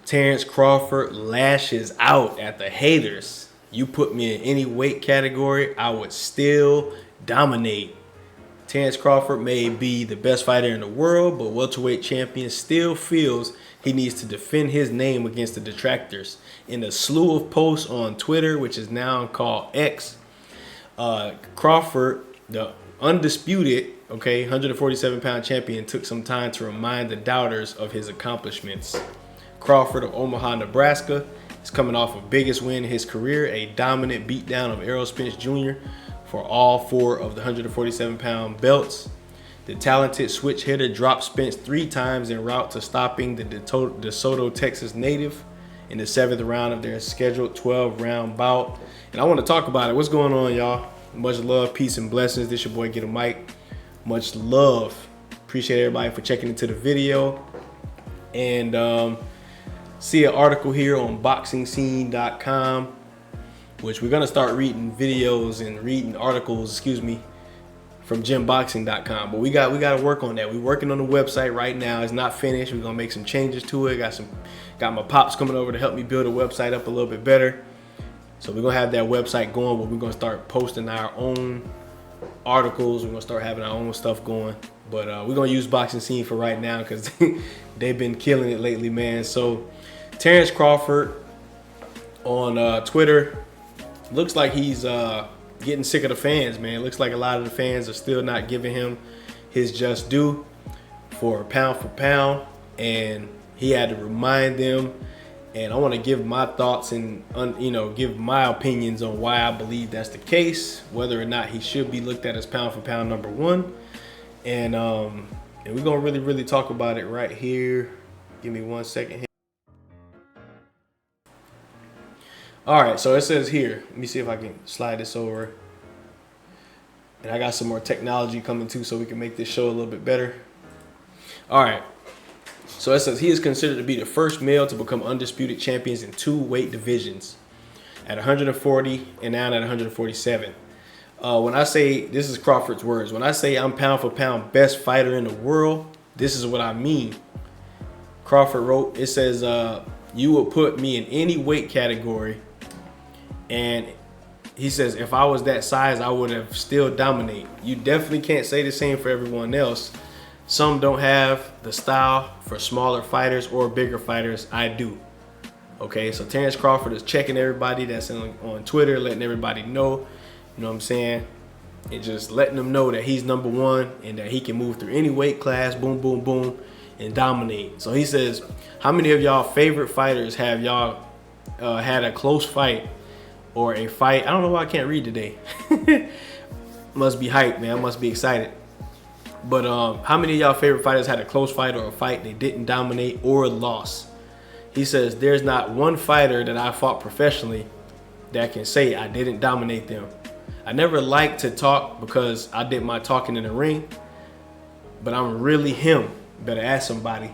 Terence Crawford lashes out at the haters. You put me in any weight category, I would still dominate. Terence Crawford may be the best fighter in the world, but welterweight champion still feels he needs to defend his name against the detractors. In a slew of posts on Twitter, which is now called X, Crawford, the undisputed, 147-pound champion, took some time to remind the doubters of his accomplishments. Crawford of Omaha, Nebraska, is coming off a biggest win in his career, a dominant beatdown of Errol Spence Jr. for all 4 of the 147-pound belts. The talented switch hitter dropped Spence 3 times en route to stopping the DeSoto, Texas native in the 7th round of their scheduled 12-round bout. And I want to talk about it. What's going on, y'all? Much love, peace, and blessings. This your boy, Get a Mic. Much love. Appreciate everybody for checking into the video. And see an article here on boxingscene.com, which we're going to start reading videos and reading articles, from gymboxing.com. But we got to work on that. We're working on the website right now. It's not finished. We're going to make some changes to it. Got my pops coming over to help me build a website up a little bit better. So we're going to have that website going, but we're going to start posting our own articles. We're going to start having our own stuff going. But we're going to use Boxing Scene for right now because they've been killing it lately, man. So Terence Crawford on Twitter, looks like he's getting sick of the fans, man. It looks like a lot of the fans are still not giving him his just due for pound, and he had to remind them. And I want to give my thoughts and give my opinions on why I believe that's the case, whether or not he should be looked at as pound for pound number 1. And we're gonna really talk about it right here. Give me 1 second here. All right, so it says here, let me see if I can slide this over. And I got some more technology coming too, so we can make this show a little bit better. All right, so it says he is considered to be the first male to become undisputed champions in 2 weight divisions, at 140 and now at 147. When I say, this is Crawford's words, when I say I'm pound for pound best fighter in the world, this is what I mean. Crawford wrote, it says, you will put me in any weight category, and he says, if I was that size, I would have still dominate. You definitely can't say the same for everyone else. Some don't have the style for smaller fighters or bigger fighters. I do. Okay, so Terence Crawford is checking everybody that's on Twitter, letting everybody know, you know what I'm saying? And just letting them know that he's number 1 and that he can move through any weight class, boom, boom, boom, and dominate. So he says, how many of y'all favorite fighters have y'all had a close fight or a fight? I don't know why I can't read today. Must be hyped, man. I must be excited. But how many of y'all favorite fighters had a close fight or a fight they didn't dominate or lost? He says, there's not one fighter that I fought professionally that can say I didn't dominate them. I never liked to talk because I did my talking in the ring, but I'm really him. Better ask somebody.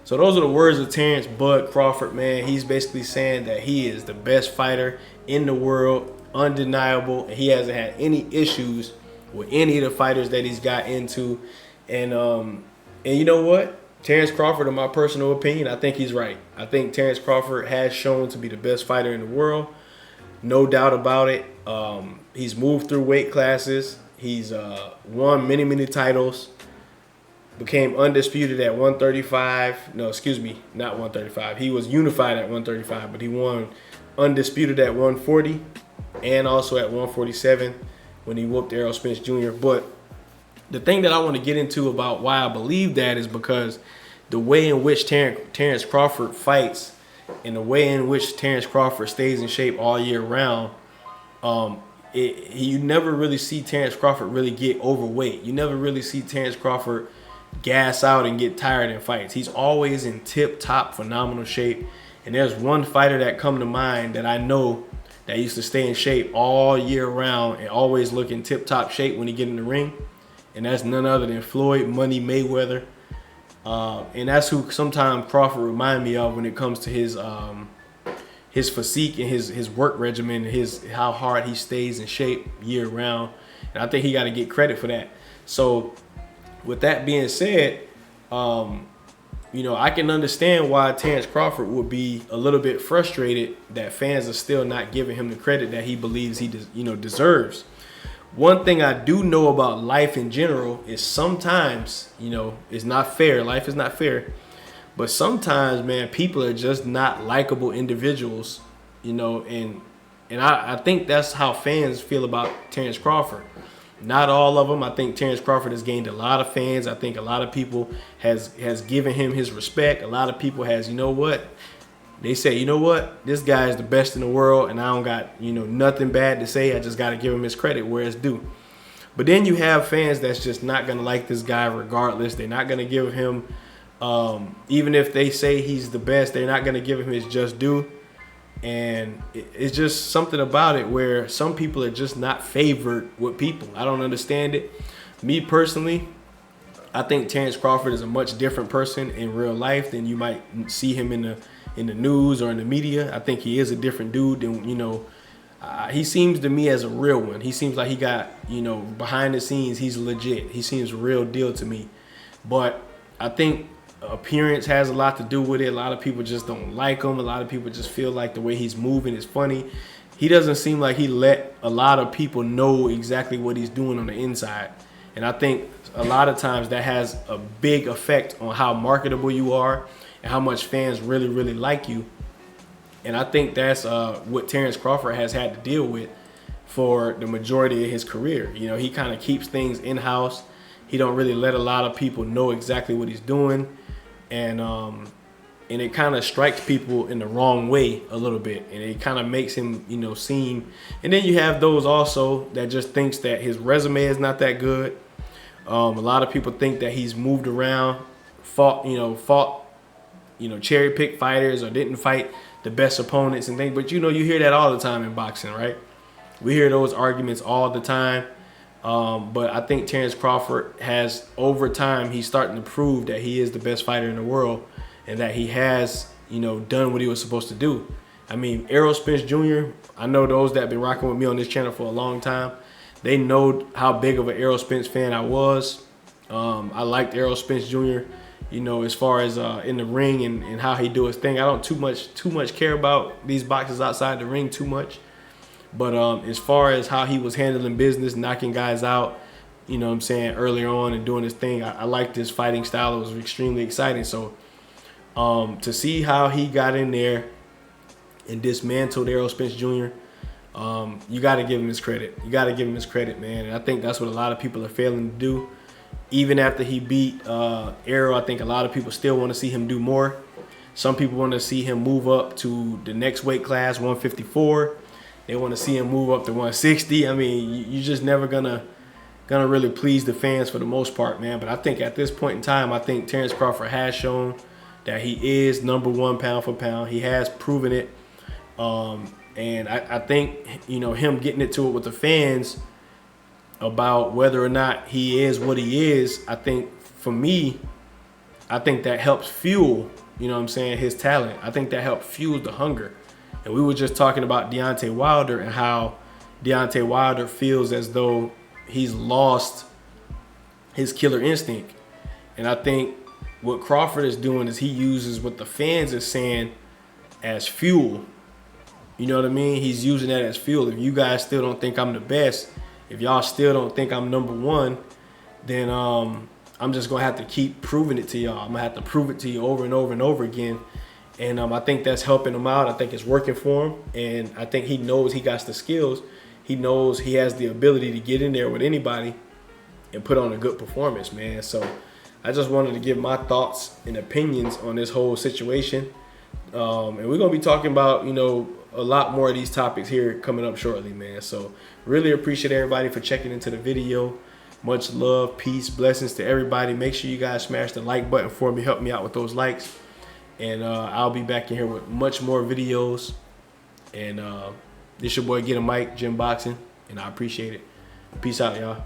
So those are the words of Terence Bud Crawford, man. He's basically saying that he is the best fighter in the world, undeniable, and he hasn't had any issues with any of the fighters that he's got into. And you know what? Terence Crawford, in my personal opinion, I think he's right. I think Terence Crawford has shown to be the best fighter in the world. No doubt about it. He's moved through weight classes. He's won many titles. Became undisputed at 135. No, excuse me, not 135. He was unified at 135, but he won undisputed at 140 and also at 147 when he whooped Errol Spence Jr. But the thing that I want to get into about why I believe that is because the way in which Terence Crawford fights and the way in which Terence Crawford stays in shape all year round, you never really see Terence Crawford really get overweight. You never really see Terence Crawford gas out and get tired in fights. He's always in tip-top phenomenal shape. And there's one fighter that come to mind that I know that used to stay in shape all year round and always look in tip-top shape when he get in the ring. And that's none other than Floyd Money Mayweather. And that's who sometimes Crawford remind me of when it comes to his physique and his work regimen, how hard he stays in shape year round. And I think he got to get credit for that. So with that being said, you know, I can understand why Terence Crawford would be a little bit frustrated that fans are still not giving him the credit that he believes he deserves. One thing I do know about life in general is sometimes, you know, it's not fair. Life is not fair. But sometimes, man, people are just not likable individuals, you know, and I think that's how fans feel about Terence Crawford. Not all of them. I think Terence Crawford has gained a lot of fans. I think a lot of people has given him his respect. A lot of people has, you know what? They say, you know what? This guy is the best in the world, and I don't got, you know, nothing bad to say. I just got to give him his credit where it's due. But then you have fans that's just not going to like this guy regardless. They're not going to give him, even if they say he's the best, they're not going to give him his just due. And it's just something about it where some people are just not favored with people. I don't understand it. Me personally, I think Terence Crawford is a much different person in real life than you might see him in the news or in the media. I think he is a different dude than, you know, he seems to me as a real one. He seems like he got, you know, behind the scenes, he's legit. He seems real deal to me. But I think appearance has a lot to do with it. A lot of people just don't like him. A lot of people just feel like the way he's moving is funny. He doesn't seem like he let a lot of people know exactly what he's doing on the inside. And I think a lot of times that has a big effect on how marketable you are and how much fans really, really like you. And I think that's what Terence Crawford has had to deal with for the majority of his career. You know, he kind of keeps things in-house. He don't really let a lot of people know exactly what he's doing. And it kind of strikes people in the wrong way a little bit, and it kind of makes him, you know, seem. And then you have those also that just thinks that his resume is not that good. A lot of people think that he's moved around, fought, cherry pick fighters or didn't fight the best opponents and things. But you know, you hear that all the time in boxing, right? We hear those arguments all the time. But I think Terence Crawford has, over time, he's starting to prove that he is the best fighter in the world and that he has, you know, done what he was supposed to do. I mean, Errol Spence Jr., I know those that have been rocking with me on this channel for a long time, they know how big of an Errol Spence fan I was. I liked Errol Spence Jr., you know, as far as in the ring and how he do his thing. I don't too much care about these boxers outside the ring too much. But as far as how he was handling business, knocking guys out, you know what I'm saying, earlier on and doing his thing, I liked his fighting style. It was extremely exciting. So to see how he got in there and dismantled Errol Spence Jr., you got to give him his credit. You got to give him his credit, man. And I think that's what a lot of people are failing to do. Even after he beat Errol, I think a lot of people still want to see him do more. Some people want to see him move up to the next weight class, 154. They want to see him move up to 160. I mean, you're just never gonna really please the fans for the most part, man. But I think at this point in time, I think Terence Crawford has shown that he is #1 pound for pound. He has proven it. And I think, you know, him getting into it with the fans about whether or not he is what he is, I think, for me, I think that helps fuel, you know what I'm saying, his talent. I think that helps fuel the hunger. And we were just talking about Deontay Wilder and how Deontay Wilder feels as though he's lost his killer instinct. And I think what Crawford is doing is he uses what the fans are saying as fuel. You know what I mean? He's using that as fuel. If you guys still don't think I'm the best, if y'all still don't think I'm #1, then I'm just going to have to keep proving it to y'all. I'm going to have to prove it to you over and over and over again. And I think that's helping him out. I think it's working for him. And I think he knows he got the skills. He knows he has the ability to get in there with anybody and put on a good performance, man. So I just wanted to give my thoughts and opinions on this whole situation. And we're going to be talking about, you know, a lot more of these topics here coming up shortly, man. So really appreciate everybody for checking into the video. Much love, peace, blessings to everybody. Make sure you guys smash the like button for me. Help me out with those likes. And I'll be back in here with much more videos. And this your boy Get a Mic, Gym Boxing. And I appreciate it. Peace out, y'all.